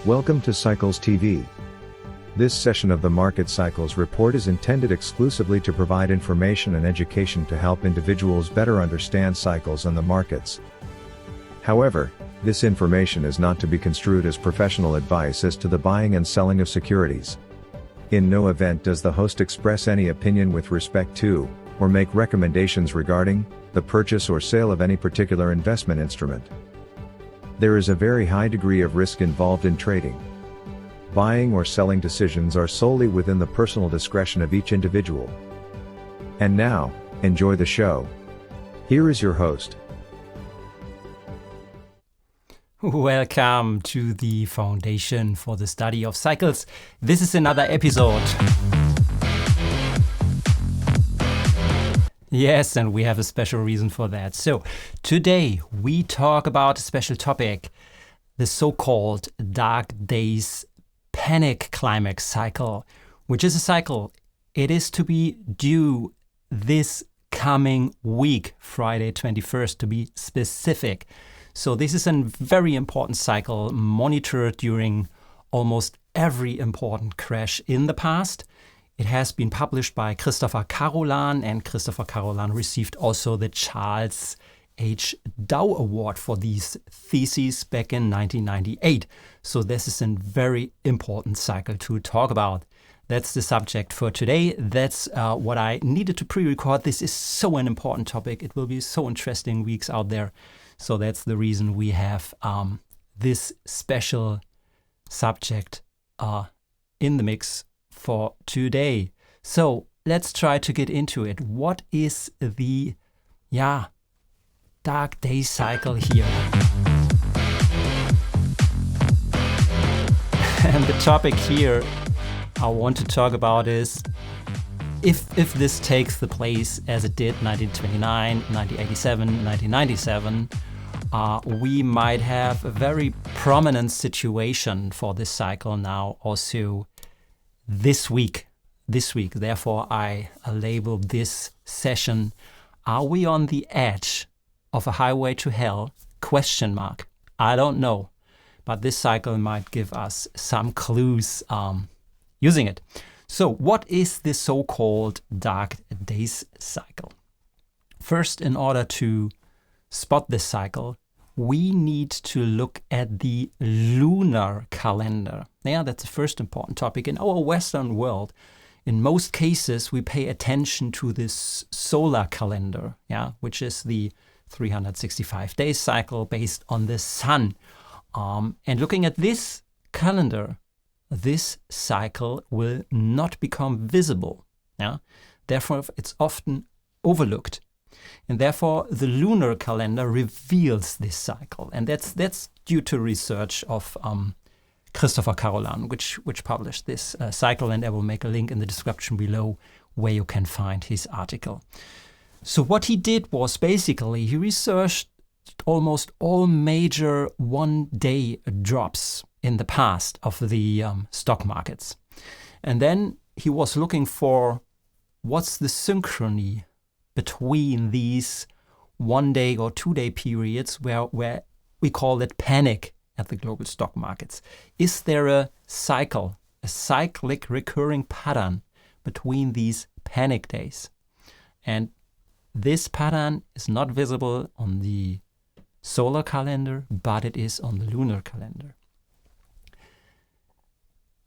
Welcome to Cycles TV. This session of the Market Cycles Report is intended exclusively to provide information and education to help individuals better understand cycles and the markets. However, this information is not to be construed as professional advice as to the buying and selling of securities. In no event does the host express any opinion with respect to, or make recommendations regarding, the purchase or sale of any particular investment instrument. There is a very high degree of risk involved in trading. Buying or selling decisions are solely within the personal discretion of each individual. And now, enjoy the show. Here is your host. Welcome to the Foundation for the Study of Cycles. This is another episode. Yes, and we have a special reason for that. So, today we talk about a special topic, the so-called dark days panic climax cycle, which is a cycle. It is to be due this coming week, Friday 21st, to be specific. So this is a very important cycle monitored during almost every important crash in the past. It has been published by Christopher Carolan, and Christopher Carolan received also the Charles H. Dow Award for these theses back in 1998. So this is a very important cycle to talk about. That's the subject for today. That's what I needed to pre-record. This is so an important topic. It will be so interesting weeks out there. So that's the reason we have this special subject in the mix for today. So let's try to get into it. What is the dark day cycle here? And the topic here I want to talk about is if this takes the place as it did 1929, 1987, 1997, we might have a very prominent situation for this cycle now also this week. Therefore, I label this session, Are we on the edge of a highway to hell? ? I don't know, but this cycle might give us some clues using it. So what is the so-called dark days cycle? First, in order to spot this cycle, we need to look at the lunar calendar. Yeah, that's the first important topic. In our Western world, in most cases, we pay attention to this solar calendar, which is the 365-day cycle based on the sun. And looking at this calendar, this cycle will not become visible. Therefore, it's often overlooked. And therefore, the lunar calendar reveals this cycle. And that's due to research of Christopher Carolan, which published this cycle. And I will make a link in the description below where you can find his article. So what he did was basically he researched almost all major one-day drops in the past of the stock markets. And then he was looking for what's the synchrony between these one-day or two-day periods where we call it panic at the global stock markets. Is there a cycle, a cyclic recurring pattern between these panic days? And this pattern is not visible on the solar calendar, but it is on the lunar calendar.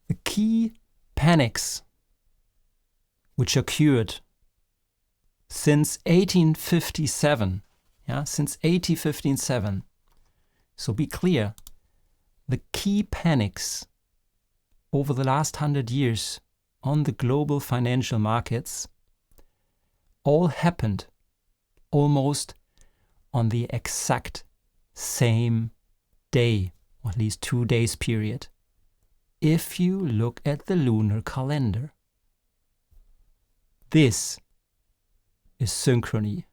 The key panics which occurred since 1857, so be clear, the key panics over the last 100 years on the global financial markets all happened almost on the exact same day, or at least 2 days period, if you look at the lunar calendar. This is synchrony.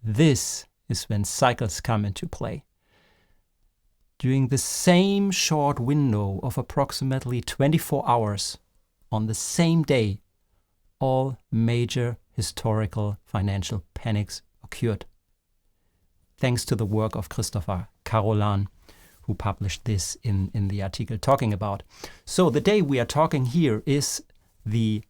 This is when cycles come into play. During the same short window of approximately 24 hours on the same day, all major historical financial panics occurred. Thanks to the work of Christopher Carolan, who published this in the article talking about. So the day we are talking here is the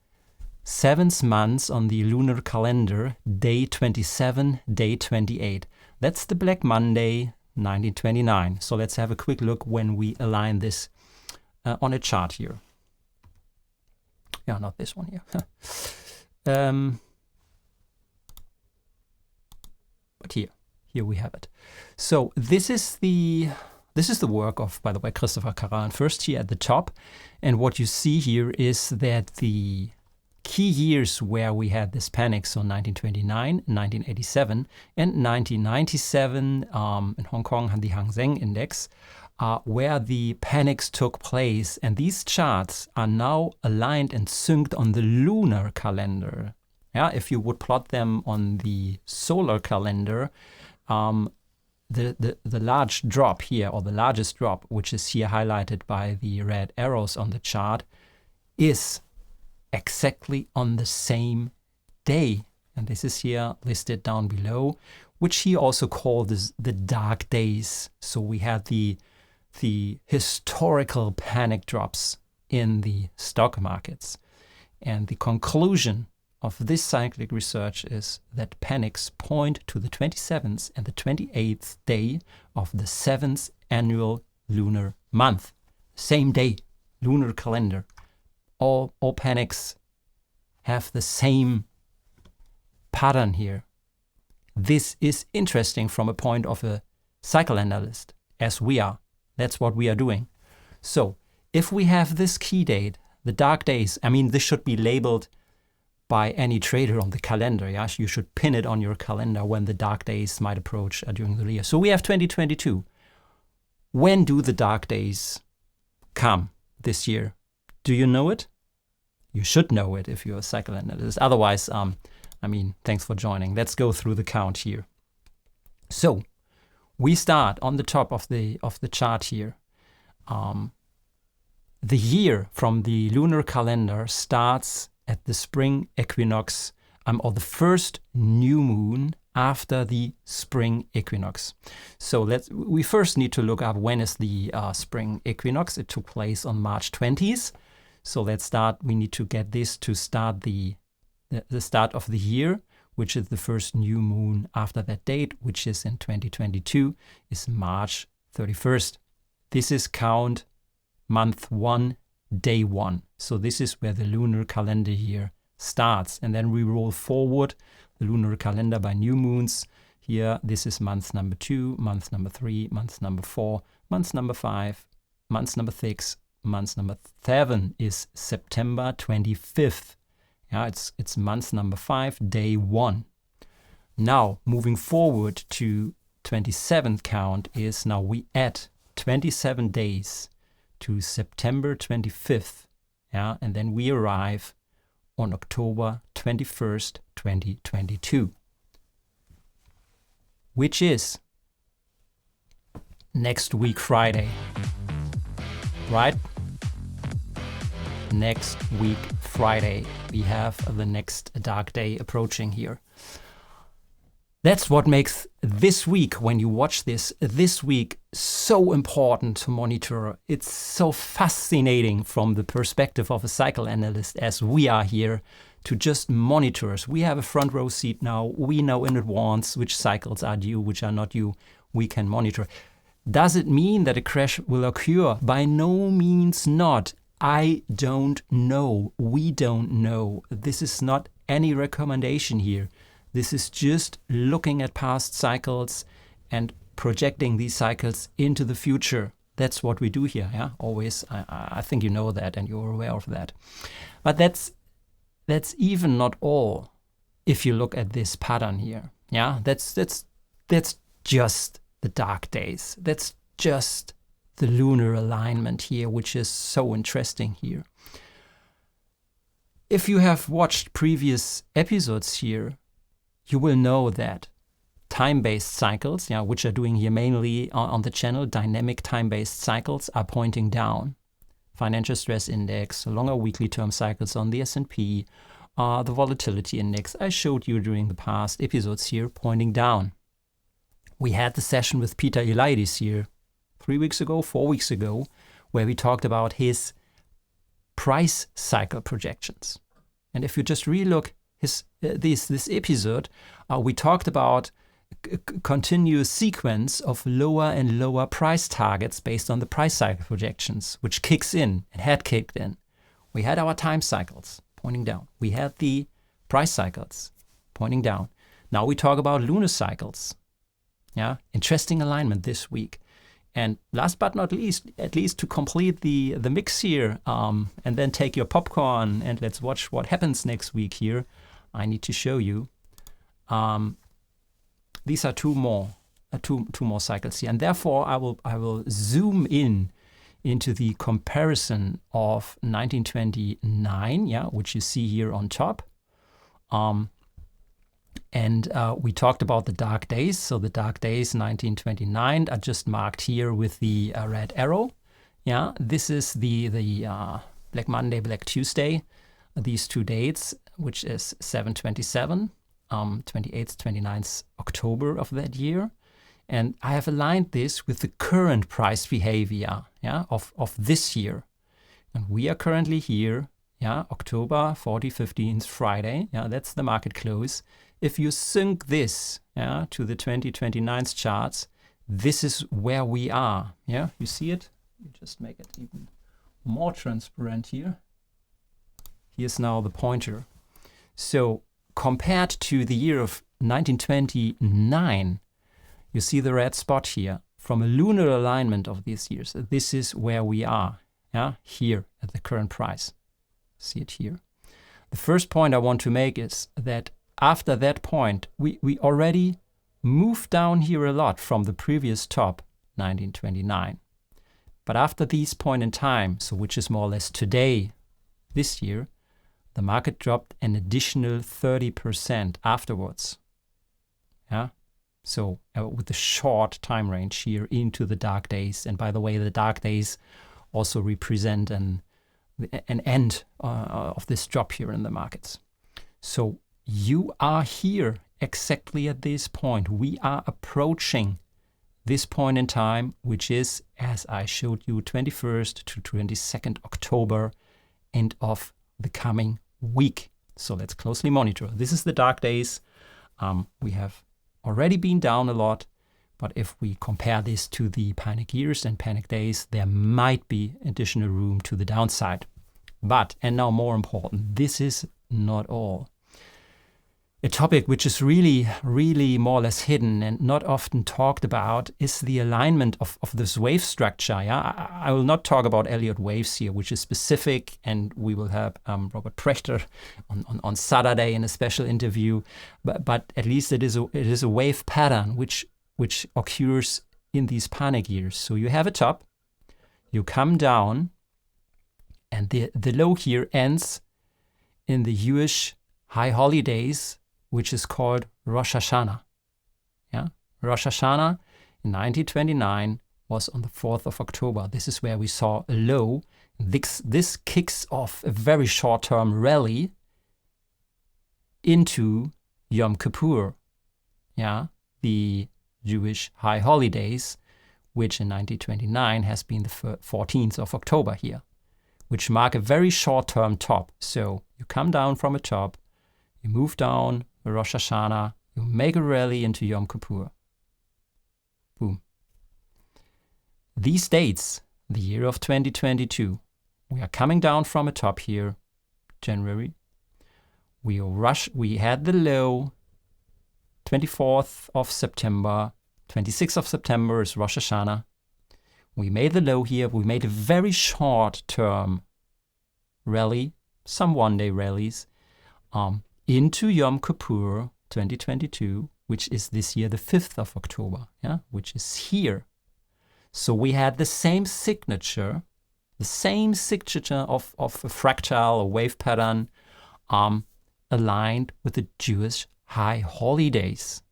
7th month on the lunar calendar, day 27, day 28. That's the Black Monday, 1929. So let's have a quick look when we align this on a chart here. Yeah, not this one here. But here we have it. So this is the work of, by the way, Christopher Carolan, first here at the top. And what you see here is that the key years where we had this panic, so 1929, 1987, and 1997 in Hong Kong, the Hang Seng Index, where the panics took place. And these charts are now aligned and synced on the lunar calendar. Yeah, if you would plot them on the solar calendar, the large drop here, or the largest drop, which is here highlighted by the red arrows on the chart, is exactly on the same day. And this is here listed down below, which he also called the dark days. So we had the historical panic drops in the stock markets. And the conclusion of this cyclic research is that panics point to the 27th and the 28th day of the 7th annual lunar month. Same day, lunar calendar. All panics have the same pattern here. This is interesting from a point of a cycle analyst, as we are. That's what we are doing. So if we have this key date, the dark days, I mean, this should be labeled by any trader on the calendar. Yeah? You should pin it on your calendar when the dark days might approach during the year. So we have 2022. When do the dark days come this year? Do you know it? You should know it if you're a cycle analyst. Otherwise, thanks for joining. Let's go through the count here. So we start on the top of the chart here. The year from the lunar calendar starts at the spring equinox, or the first new moon after the spring equinox. So we first need to look up when is the spring equinox. It took place on March 20th. So let's start. We need to get this to start the start of the year, which is the first new moon after that date, which is in 2022, is March 31st. This is count month 1, day 1. So this is where the lunar calendar year starts. And then we roll forward the lunar calendar by new moons. Here, this is month number 2, month number 3, month number 4, month number 5, month number 6, month number 7 is September 25th. Yeah, it's month number 5, day 1. Now, moving forward to 27th count is now we add 27 days to September 25th. Yeah, and then we arrive on October 21st, 2022, which is next week Friday, right? Next week Friday, we have the next dark day approaching here. That's what makes this week, when you watch this week, so important to monitor. It's so fascinating from the perspective of a cycle analyst, as we are here, to just monitor. We have a front row seat now. We know in advance which cycles are due, which are not due. We can monitor. Does it mean that a crash will occur? By no means not. I don't know. We don't know. This is not any recommendation here. This is just looking at past cycles and projecting these cycles into the future. That's what we do here, yeah? Always. I think you know that and you're aware of that. But that's even not all if you look at this pattern here. Yeah, that's just the dark days. That's just the lunar alignment here, which is so interesting here. If you have watched previous episodes here, you will know that time-based cycles, which are doing here mainly on the channel, dynamic time-based cycles are pointing down. Financial stress index, longer weekly term cycles on the S&P, the volatility index I showed you during the past episodes here pointing down. We had the session with Peter Eliades here 3 weeks ago, 4 weeks ago, where we talked about his price cycle projections. And if you just relook this episode, we talked about continuous sequence of lower and lower price targets based on the price cycle projections, which kicks in and had kicked in. We had our time cycles pointing down. We had the price cycles pointing down. Now we talk about lunar cycles. Yeah, interesting alignment this week. And last but not least, at least to complete the mix here, and then take your popcorn and let's watch what happens next week here, I need to show you. These are two more cycles here, and therefore I will zoom into the comparison of 1929, yeah, which you see here on top. And we talked about the dark days. So the dark days 1929 are just marked here with the red arrow. Yeah, this is the Black Monday, Black Tuesday. These two dates, which is 7/27, 28th, 29th October of that year. And I have aligned this with the current price behavior, yeah, of this year. And we are currently here, yeah, October 15th, Friday. Yeah, that's the market close. If you sync this, yeah, to the 2029 charts, this is where we are. Yeah, you see it? You just make it even more transparent here. Here's now the pointer. So compared to the year of 1929, you see the red spot here. From a lunar alignment of these years, this is where we are, yeah, here at the current price. See it here. The first point I want to make is that after that point, we already moved down here a lot from the previous top, 1929. But after this point in time, so which is more or less today, this year, the market dropped an additional 30% afterwards. Yeah. So with the short time range here into the dark days. And by the way, the dark days also represent an end of this drop here in the markets. So you are here exactly at this point. We are approaching this point in time, which is, as I showed you, 21st to 22nd October, end of the coming week. So let's closely monitor. This is the dark days. We have already been down a lot, but if we compare this to the panic years and panic days, there might be additional room to the downside. But, and now more important, this is not all. A topic which is really, really more or less hidden and not often talked about is the alignment of this wave structure. Yeah? I will not talk about Elliott waves here, which is specific, and we will have Robert Prechter on Saturday in a special interview. But at least it is a wave pattern which occurs in these panic years. So you have a top, you come down, and the low here ends in the Jewish high holidays, which is called Rosh Hashanah. Yeah? Rosh Hashanah in 1929 was on the 4th of October. This is where we saw a low. This kicks off a very short-term rally into Yom Kippur, yeah? The Jewish high holidays, which in 1929 has been the 14th of October here, which mark a very short-term top. So you come down from a top, you move down Rosh Hashanah, you make a rally into Yom Kippur. Boom. These dates, the year of 2022, we are coming down from a top here, January. We had the low, 24th of September, 26th of September is Rosh Hashanah. We made the low here, we made a very short-term rally, some one-day rallies, into Yom Kippur 2022, which is this year the 5th of October, yeah, which is here. So we had the same signature of a fractal or wave pattern aligned with the Jewish high holidays.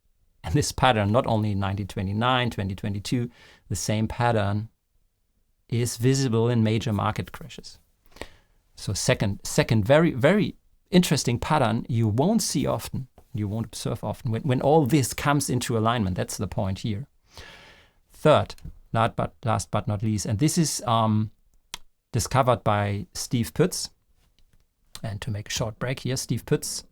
And this pattern, not only in 1929, 2022, the same pattern is visible in major market crashes. So second very, very interesting pattern you won't see often, you won't observe often when all this comes into alignment. That's the point here. Third, last but not least. And this is discovered by Steve Putz. And to make a short break here, Steve Putz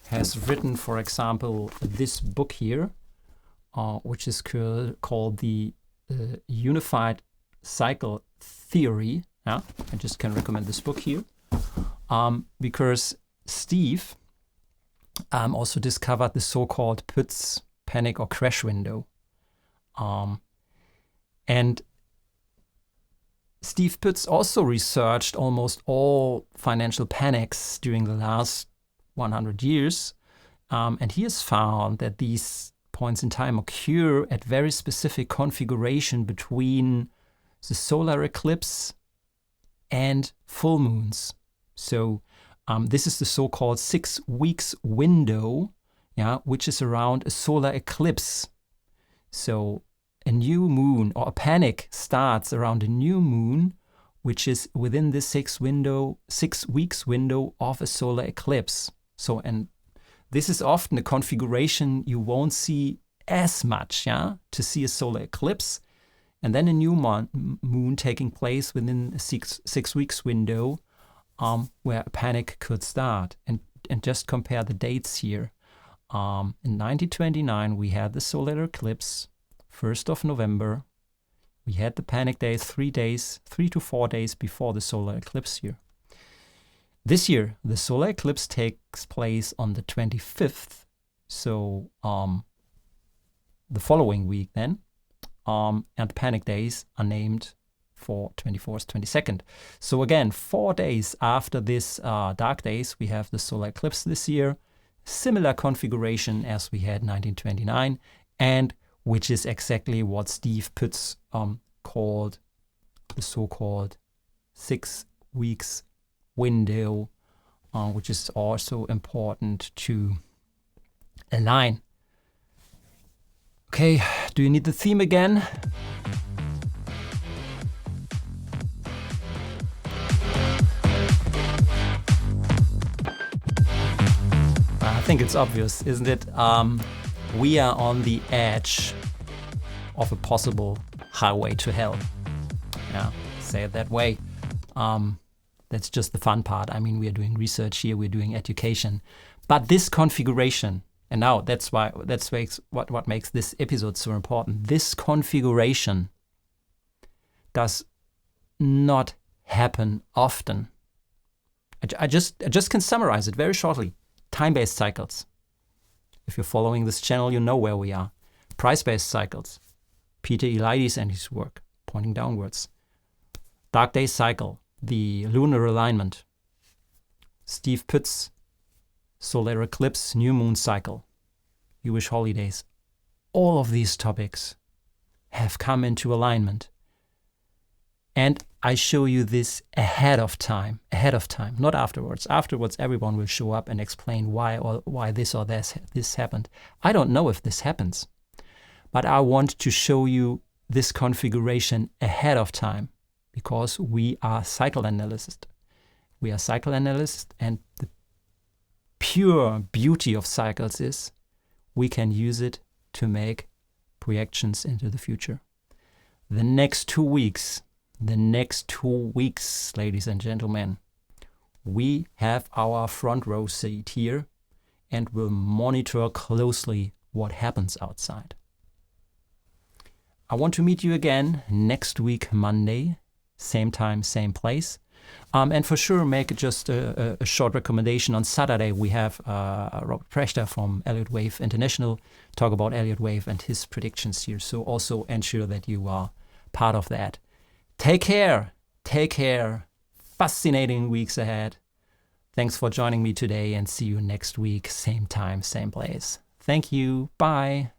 has written, for example, this book here, which is called the Unified Cycle Theory. Yeah, I just can recommend this book here because Steve also discovered the so-called Putz panic or crash window. And Steve Putz also researched almost all financial panics during the last 100 years. And he has found that these points in time occur at very specific configuration between the solar eclipse and full moons. So this is the so-called 6 weeks window, which is around a solar eclipse. So a new moon or a panic starts around a new moon, which is within the 6 weeks window of a solar eclipse. So, and this is often a configuration you won't see as much, to see a solar eclipse, and then a new moon taking place within a 6 weeks window, where a panic could start. And just compare the dates here. In 1929, we had the solar eclipse, 1st of November. We had the panic days 3 to 4 days before the solar eclipse here. This year, the solar eclipse takes place on the 25th, so the following week then, and panic days are named for 24th, 22nd. So again, 4 days after this dark days, we have the solar eclipse this year, similar configuration as we had 1929, and which is exactly what Steve Putz called the so-called 6 weeks window, which is also important to align. Okay, do you need the theme again? I think it's obvious, isn't it? We are on the edge of a possible highway to hell. Yeah, say it that way. That's just the fun part. I mean, we are doing research here, we're doing education. But this configuration, and now that's what makes this episode so important. This configuration does not happen often. I just can summarize it very shortly. Time-based cycles. If you're following this channel, you know where we are. Price-based cycles. Peter Eliades and his work, pointing downwards. Dark day cycle, the lunar alignment. Steve Putz, solar eclipse, new moon cycle, Jewish holidays. All of these topics have come into alignment. And I show you this ahead of time, not afterwards. Afterwards, everyone will show up and explain why this or this happened. I don't know if this happens, but I want to show you this configuration ahead of time because we are cycle analysts. We are cycle analysts, and the pure beauty of cycles is we can use it to make projections into the future. The next 2 weeks, ladies and gentlemen, we have our front row seat here and will monitor closely what happens outside. I want to meet you again next week, Monday, same time, same place. And for sure, make just a short recommendation. On Saturday, we have Robert Prechter from Elliott Wave International talk about Elliott Wave and his predictions here. So also ensure that you are part of that. Take care. Fascinating weeks ahead. Thanks for joining me today, and see you next week, same time, same place. Thank you. Bye.